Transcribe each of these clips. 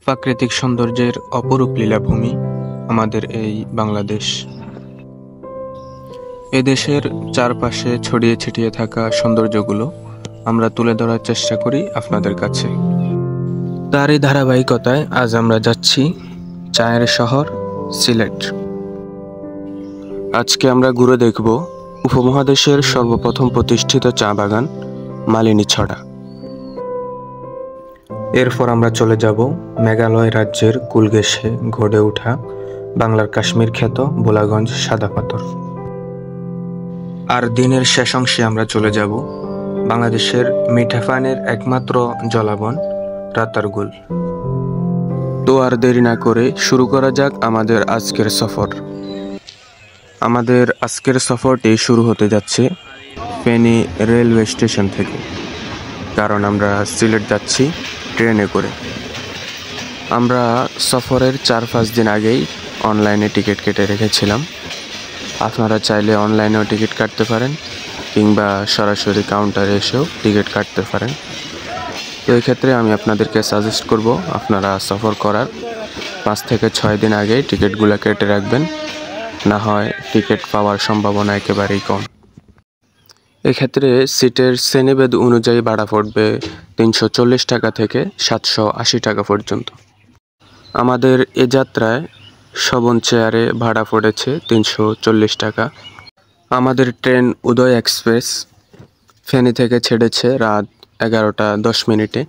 প্রাকৃতিক সৌন্দর্যের অপরূপ লীলাভূমি আমাদের এই বাংলাদেশ। এদেশের চারপাশে ছড়িয়ে ছিটিয়ে থাকা সৌন্দর্যগুলো আমরা তুলে ধরার চেষ্টা করি আপনাদের কাছে। তারই ধারাবাহিকতায় আজ আমরা যাচ্ছি চায়ের শহর সিলেট। আজকে আমরা ঘুরে দেখব উপমহাদেশের সর্বপ্রথম প্রতিষ্ঠিত চা বাগান মালিনীছড়া। এরপর আমরা চলে যাব মেঘালয় রাজ্যের কুলগেশে গড়ে ওঠা বাংলার কাশ্মীর খ্যাত বোলাগঞ্জ সাদা পাথর। আর দিনের শেষ অংশে আমরা চলে যাব বাংলাদেশের মিঠা পানির একমাত্র জলাবন রাতারগুল। তো আর দেরি না করে শুরু করা যাক আমাদের আজকের সফর। আমাদের আজকের সফরটি শুরু হতে যাচ্ছে ফেনী রেলওয়ে স্টেশন থেকে, কারণ আমরা সিলেট যাচ্ছি ট্রেনে করে। আমরা সফরের 4-5 দিন আগেই অনলাইনে টিকিট কেটে রেখেছিলাম। আপনারা চাইলে অনলাইনেও টিকিট কাটতে পারেন কিংবা সরাসরি কাউন্টারে এসেও টিকিট কাটতে পারেন। তো এই ক্ষেত্রে আমি আপনাদেরকে সাজেস্ট করব আপনারা সফর করার 5 থেকে 6 দিন আগেই টিকিটগুলো কেটে রাখবেন, না হয় টিকিট পাওয়ার সম্ভাবনা একেবারেই কম। এক্ষেত্রে সিটের শ্রেণীভেদ অনুযায়ী ভাড়া পড়বে 340 টাকা থেকে 780 টাকা পর্যন্ত। আমাদের এ যাত্রায় শোভন চেয়ারে ভাড়া পড়েছে 340 টাকা। আমাদের ট্রেন উদয় এক্সপ্রেস ফেনী থেকে ছেড়েছে রাত 11টা 10 মিনিটে।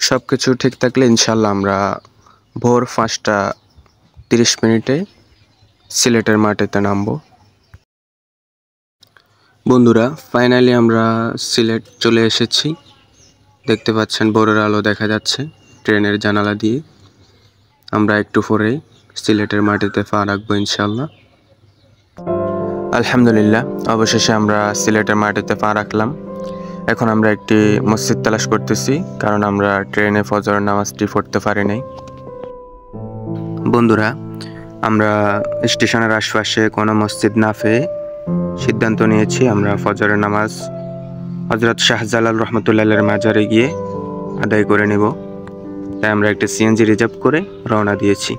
সব কিছু ঠিক থাকলে ইনশাল্লাহ আমরা ভোর 5টা 30 মিনিটে সিলেটের মাটিতে নামব। বন্ধুরা, ফাইনালি আমরা সিলেট চলে এসেছি। দেখতে পাচ্ছেন ভোরের আলো দেখা যাচ্ছে ট্রেনের জানালা দিয়ে। আমরা একটু পরেই সিলেটের মাটিতে পা রাখবো ইনশাল্লাহ। আলহামদুলিল্লাহ, অবশেষে আমরা সিলেটের মাটিতে পা রাখলাম। এখন আমরা একটি মসজিদ তালাশ করতেছি, কারণ আমরা ট্রেনে ফজরের নামাজটি পড়তে পারি নাই। বন্ধুরা, আমরা স্টেশনের আশপাশে কোনো মসজিদ না পেয়ে সিদ্ধান্ত নিয়েছি আমরা ফজরের নামাজ হযরত শাহজালাল রহমতুল্লাহের মাজারে গিয়ে আদায় করে নেব। তাই আমরা একটা সিএনজি রিজার্ভ করে রওনা দিয়েছি।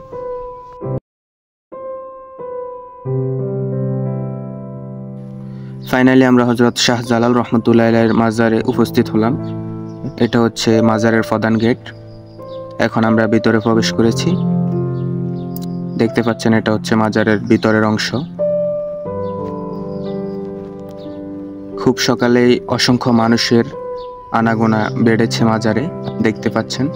ফাইনালি আমরা হযরত শাহজালাল রহমতুল্লাহের মাজারে উপস্থিত হলাম। এটা হচ্ছে মাজারের প্রধান গেট। এখন আমরা ভিতরে প্রবেশ করেছি। দেখতে পাচ্ছেন এটা হচ্ছে মাজারের ভিতরের অংশ। খুব সকালেই অসংখ্য মানুষের আনাগোনা বেড়েছে মাজারে, দেখতে পাচ্ছেন।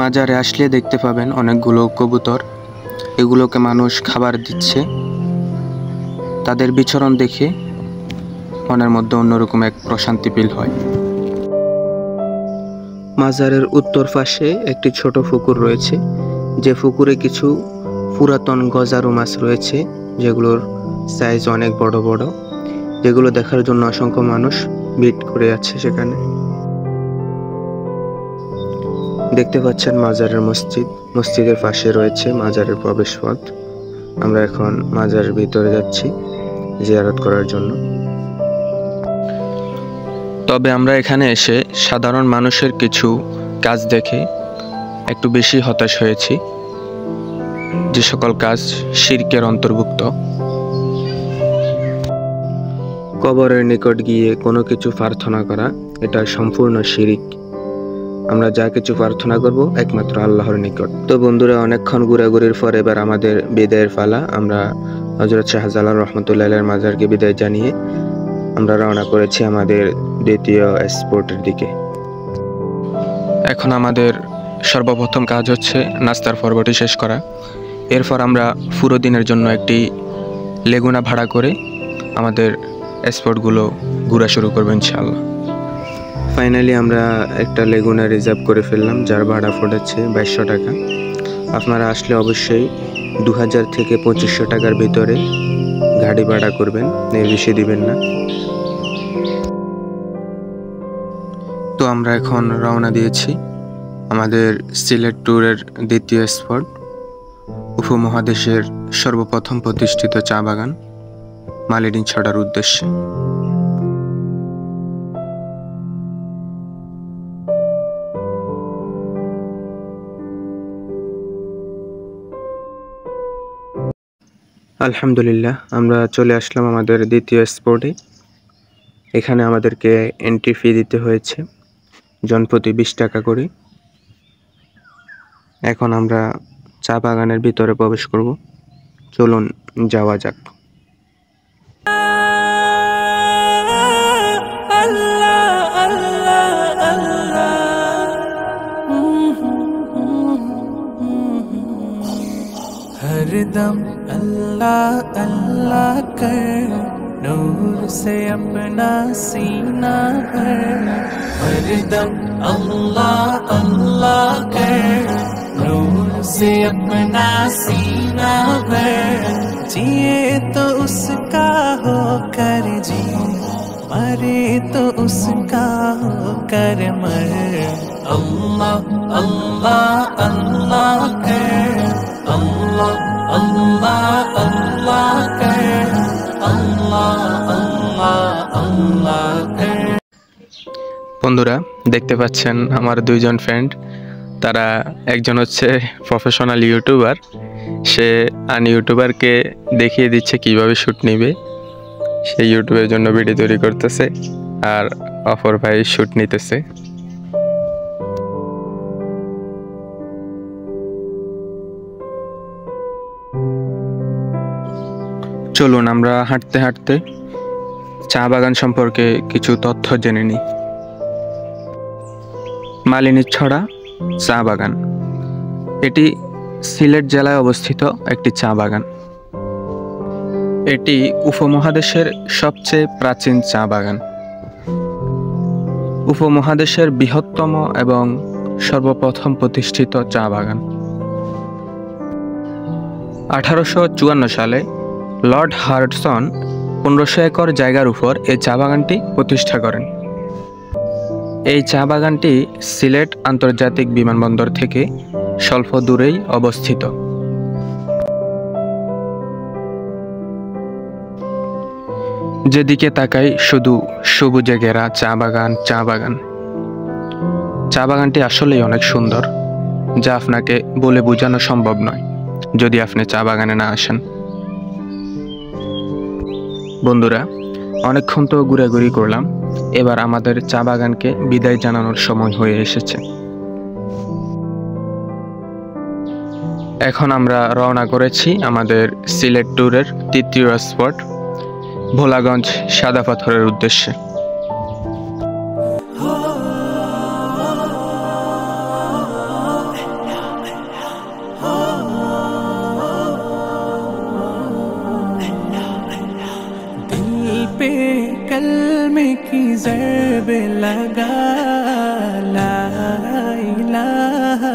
মাজারে আসলে দেখতে পাবেন অনেকগুলো কবুতর। এগুলোকে মানুষ খাবার দিচ্ছে। তাদের বিচরণ দেখে মনের মধ্যে অন্যরকম এক প্রশান্তি ফিল হয়। মাজারের উত্তর পাশে একটি ছোট পুকুর রয়েছে, যে পুকুরে কিছু পুরাতন গজারু মাছ রয়েছে, যেগুলোর সাইজ অনেক বড় বড়, যেগুলো দেখার জন্য অসংখ্য মানুষ ভিড় করে আছে সেখানে। দেখতে পাচ্ছেন মাজারের মসজিদ, মসজিদের পাশে রয়েছে মাজারের প্রবেশপথ। আমরা এখন মাজারের ভিতরে যাচ্ছি জিয়ারত করার জন্য। তবে আমরা এখানে এসে সাধারণ মানুষের কিছু কাজ দেখে একটু বেশি হতাশ হয়েছি। যে সকল কাজ শিরকের অন্তর্ভুক্ত। কবরের নিকট গিয়ে কোনো কিছু প্রার্থনা করা, এটা সম্পূর্ণ শিরিক। আমরা যা কিছু প্রার্থনা করব একমাত্র আল্লাহর নিকট। তো বন্ধুরা, অনেকক্ষণ ঘোরাঘুরির পর এবার আমাদের বিদায়ের পালা। আমরা হযরত শাহজালাল রহমতুল্লাহের মাজারকে বিদায় জানিয়ে আমরা রওনা করেছি আমাদের দ্বিতীয় স্পটের দিকে। এখন আমাদের সর্বপ্রথম কাজ হচ্ছে নাস্তার পর্বটি শেষ করা। এরপর আমরা পুরো দিনের জন্য একটি লেগুনা ভাড়া করে আমাদের স্পটগুলো ঘোরা শুরু করবো ইনশাআল্লাহ। ফাইনালি আমরা একটা লেগুনা রিজার্ভ করে ফেললাম, যার ভাড়া পড়েছে 2200 টাকা। আপনারা আসলে অবশ্যই 2000 থেকে 2500 টাকার ভিতরে গাড়ি ভাড়া করবেন, এর বেশি দিবেন না। তো আমরা এখন রওনা দিয়েছি আমাদের সিলেট ট্যুরের দ্বিতীয় স্পট, উপমহাদেশের সর্বপ্রথম প্রতিষ্ঠিত চা বাগান মালিনীছড়ার উদ্দেশ্যে। আলহামদুলিল্লাহ, আমরা চলে আসলাম আমাদের দ্বিতীয় স্পটে। এখানে আমাদেরকে এন্ট্রি ফি দিতে হয়েছে জনপ্রতি 20 টাকা করে। এখন আমরা চা বাগানের ভিতরে প্রবেশ করব। চলুন যাওয়া যাক। हरदम अल्लाह अल्लाह कर, नूर से अपना सीना भर। हरदम अल्लाह अल्लाह कर, नूर से अपना सीना भर। जिए तो उसका हो कर जिए, मरे तो उसका हो कर मर। अल्लाह अल्लाह अल्लाह कर, अल्लाह अल्लाह अल्लाह कर, अल्लाह अल्लाह अल्लाह कर। বন্ধুরা, দেখতে পাচ্ছেন আমার দুইজন ফ্রেন্ড। তারা একজন হচ্ছে প্রফেশনাল ইউটিউবার, সে আন ইউটিউবারকে দেখিয়ে দিচ্ছে কিভাবে শ্যুট নেবে। সে ইউটিউবের জন্য ভিডিও তৈরি করতেছে, আর অপর ভাই শ্যুট নিতেছে। চলুন আমরা হাঁটতে হাঁটতে চা বাগান সম্পর্কে কিছু তথ্য জেনে নিই। মালিনীছড়া চা বাগান, এটি সিলেট জেলায় অবস্থিত একটি চা বাগান। এটি উপমহাদেশের সবচেয়ে প্রাচীন চা বাগান, উপমহাদেশের বৃহত্তম এবং সর্বপ্রথম প্রতিষ্ঠিত চা বাগান। 1854 সালে লর্ড হার্ডসন 1500 একর জায়গার উপর এই চা বাগানটি প্রতিষ্ঠা করেন। এই চা বাগানটি সিলেট আন্তর্জাতিক বিমানবন্দর থেকে স্বল্প দূরেই অবস্থিত। যেদিকে তাকাই শুধু সবুজে ঘেরা চা বাগান চা বাগান। চা বাগানটি আসলেই অনেক সুন্দর, যা আপনাকে বলে বোঝানো সম্ভব নয় যদি আপনি চা বাগানে না আসেন। বন্ধুরা, অনেকক্ষণ তো ঘোরাঘুরি করলাম, এবার আমাদের চা বাগানকে বিদায় জানানোর সময় হয়ে এসেছে। এখন আমরা রওনা করেছি আমাদের সিলেট ট্যুরের তৃতীয় স্পট ভোলাগঞ্জ সাদা পাথরের উদ্দেশ্যে। कलमे की ज़रब लगा, ला इलाहा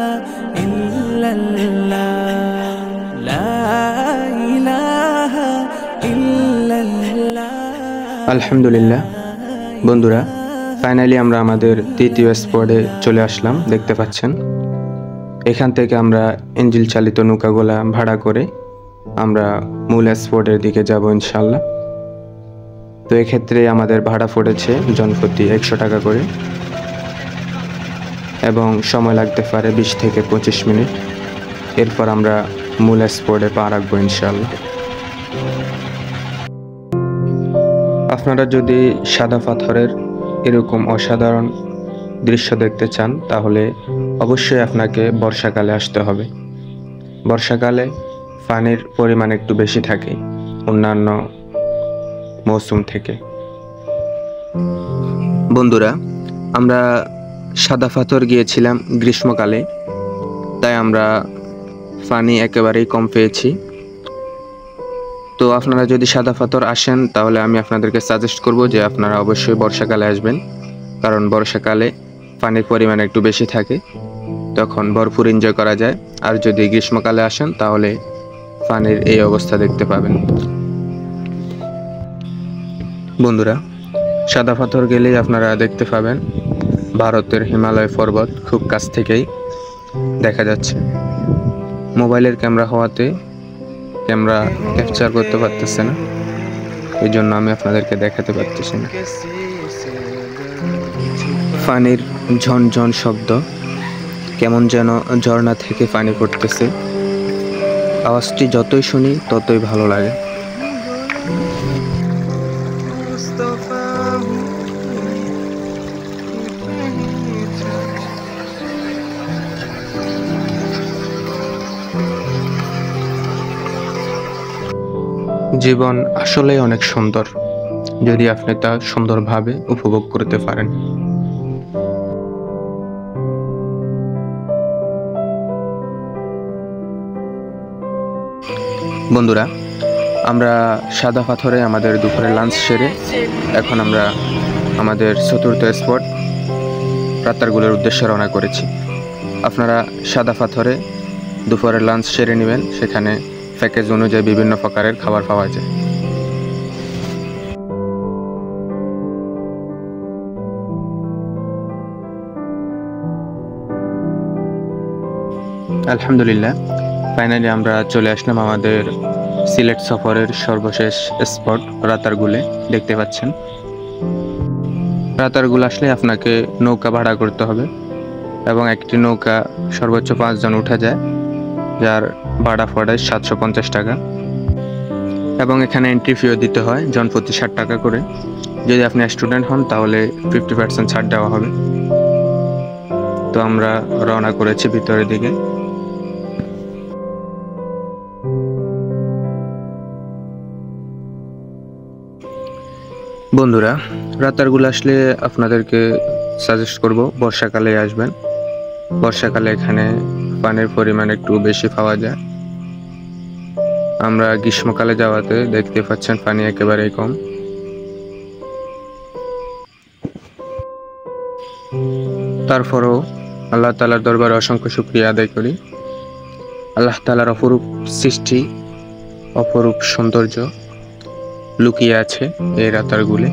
इल्लल्लाह, ला इलाहा इल्लल्लाह। আলহামদুলিল্লাহ বন্ধুরা, ফাইনালি আমরা আমাদের তৃতীয় স্পটে চলে আসলাম। দেখতে পাচ্ছেন, এখান থেকে আমরা ইঞ্জিল চালিত নৌকাগুলা ভাড়া করে আমরা মূল স্পটের দিকে যাব ইনশাল্লাহ। তো এক্ষেত্রে আমাদের ভাড়া পড়েছে জনপ্রতি 100 টাকা করে, এবং সময় লাগতে পারে 20 থেকে 25 মিনিট। এরপর আমরা মূল স্পটে পা রাখবো ইনশাল্লাহ। আপনারা যদি সাদা পাথরের এরকম অসাধারণ দৃশ্য দেখতে চান, তাহলে অবশ্যই আপনাকে বর্ষাকালে আসতে হবে। বর্ষাকালে পানির পরিমাণ একটু বেশি থাকে অন্যান্য মৌসুম থেকে। বন্ধুরা, আমরা সাদা পাথর গিয়েছিলাম গ্রীষ্মকালে, তাই আমরা পানি একেবারেই কম পেয়েছি। তো আপনারা যদি সাদা পাথর আসেন, তাহলে আমি আপনাদেরকে সাজেস্ট করব যে আপনারা অবশ্যই বর্ষাকালে আসবেন, কারণ বর্ষাকালে পানির পরিমাণ একটু বেশি থাকে, তখন ভরপুর এনজয় করা যায়। আর যদি গ্রীষ্মকালে আসেন, তাহলে পানির এই অবস্থা দেখতে পাবেন। বন্ধুরা, সাদা পাথর গেলেই আপনারা দেখতে পাবেন ভারতের হিমালয় পর্বত খুব কাছ থেকেই দেখা যাচ্ছে। মোবাইলের ক্যামেরা হওয়াতে ক্যামেরা ক্যাপচার করতে পারতেছে না, এই জন্য আমি আপনাদেরকে দেখাতে পারতেছি না। পানির ঝনঝন শব্দ, কেমন যেন ঝর্ণা থেকে পানি পড়তেছে। আওয়াজটি যতই শুনি ততই ভালো লাগে। জীবন আসলেই অনেক সুন্দর যদি আপনি তা সুন্দরভাবে উপভোগ করতে পারেন। বন্ধুরা, আমরা সাদা পাথরে আমাদের দুপুরের লাঞ্চ সেরে এখন আমরা আমাদের চতুর্থ স্পট রাতারগুলের উদ্দেশ্যে রওনা করেছি। আপনারা সাদা পাথরে দুপুরের লাঞ্চ সেরে নেবেন, সেখানে প্যাকেজ অনুযায়ী বিভিন্ন প্রকারের খাবার পাওয়া যায়। আলহামদুলিল্লাহ, ফাইনালি আমরা চলে আসলাম আমাদের সিলেট সফরের সর্বশেষ স্পট রাতারগুলে। দেখতে পাচ্ছেন, রাতারগুল আসলে আপনাকে নৌকা ভাড়া করতে হবে এবং একটি নৌকা সর্বোচ্চ 5 জন উঠা যায়, যার ভাড়া পড়ে 750 টাকা এবং এখানে এন্ট্রি ফিও দিতে হয় জনপ্রতি 60 টাকা করে। যদি আপনি স্টুডেন্ট হন তাহলে 50% ছাড় দেওয়া হবে। তো আমরা রওনা করেছি ভিতরের দিকে। বন্ধুরা, রাতারগুল আসলে আপনাদেরকে সাজেস্ট করব বর্ষাকালে আসবেন। বর্ষাকালে এখানে পানির পরিমাণ একটু বেশি পাওয়া যায়। আমরা গ্রীষ্মকালে যাওয়াতে দেখতে পাচ্ছেন পানি একেবারেই কম। তারপরেও আল্লাহ তাআলার দরবারে অসংখ্য শুকরিয়া আদায় করি। আল্লাহ তাআলার অপরূপ সৃষ্টি, অপরূপ সৌন্দর্য লুকিয়ে আছে এই রাতারগুলে।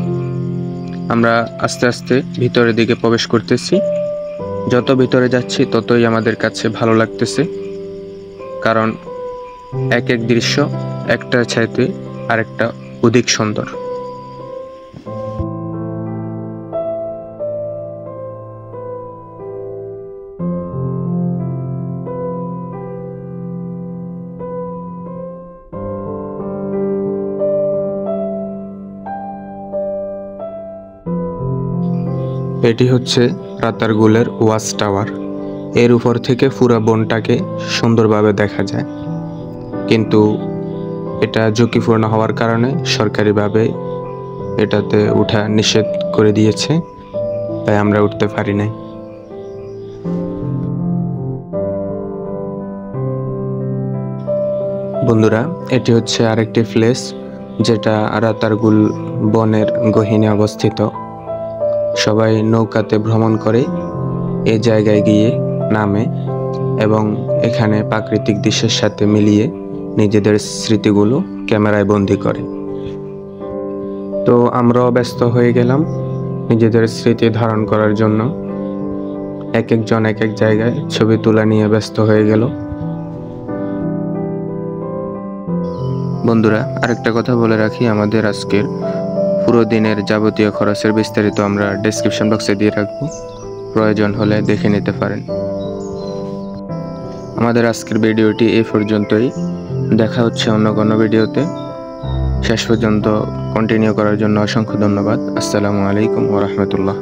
আমরা আস্তে আস্তে ভিতরের দিকে প্রবেশ করতেছি। যত ভিতরে যাচ্ছি ততই আমাদের কাছে ভালো লাগতেছে, কারণ এক এক দৃশ্য একটার চাইতে আরেকটা অধিক সুন্দর। এটি হচ্ছে রাতারগুলের ওয়াচ টাওয়ার। এর উপর থেকে পুরো বনটাকে সুন্দরভাবে দেখা যায়, কিন্তু এটা ঝুঁকিপূর্ণ হওয়ার কারণে সরকারিভাবে এটাতে ওঠা নিষেধ করে দিয়েছে, তাই আমরা উঠতে পারি নাই। বন্ধুরা, এটি হচ্ছে আরেকটি প্লেস যেটা রাতারগুল বনের গহীনে অবস্থিত। সবাই নৌকাতে ভ্রমণ করে এই জায়গায় গিয়ে নামে এবং এখানে প্রাকৃতিক দৃশ্যের সাথে মিলিয়ে নিজেদের স্মৃতিগুলো ক্যামেরায় বন্দি করে। তো আমরাও ব্যস্ত হয়ে গেলাম নিজেদের স্মৃতি ধারণ করার জন্য। এক একজন এক এক জায়গায় ছবি তোলা নিয়ে ব্যস্ত হয়ে গেল। বন্ধুরা, আরেকটা কথা বলে রাখি, আমাদের আজকের পুরো দিনের যাবতীয় খরচের বিস্তারিত আমরা ডেসক্রিপশন বক্সে দিয়ে রাখবো, প্রয়োজন হলে দেখে নিতে পারেন। আমাদের আজকের ভিডিওটি এই পর্যন্তই। দেখা হচ্ছে অন্য কোনো ভিডিওতে। শেষ পর্যন্ত কন্টিনিউ করার জন্য অসংখ্য ধন্যবাদ। আসসালামু আলাইকুম ওয়া রাহমাতুল্লাহ।